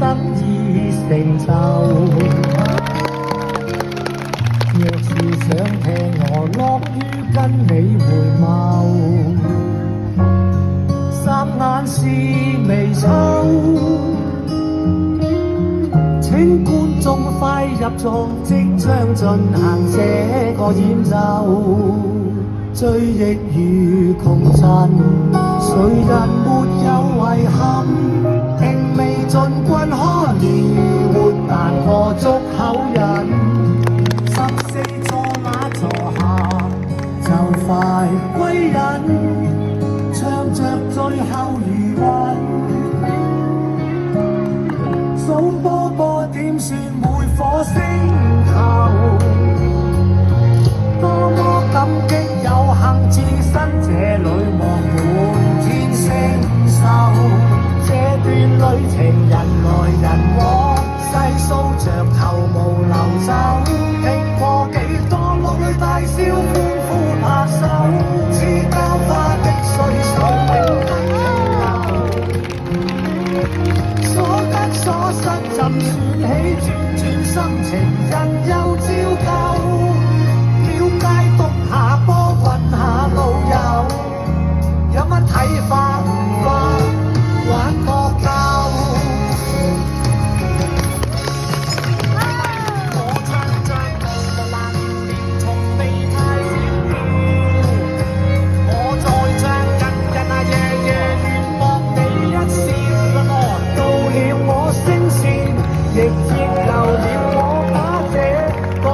得以成就。若是想聽我樂於跟你回眸，霎眼是微秋。請觀眾快入座，即將進行這個演奏。追憶如窮盡，誰人沒有遺憾？聽未盡君可憐，活難過足口忍。14座那座下，就快歸隱，唱着最後餘韻。數波波點算每顆星球，多麼感激有幸置身這裏，望滿天星宿。這段旅程人來人往，細數着頭無流走，聽過幾多落淚大笑，歡呼拍手，似交花的歲數永不停留。所得所失怎算起，轉轉心情人又照舊。廟街篤下波，滾下路遊，有乜睇法唔化，玩個夠。我唱着我難連從未太閃耀，我在唱日日夜夜願望你一笑。到了我聲線，亦接夠了我把這個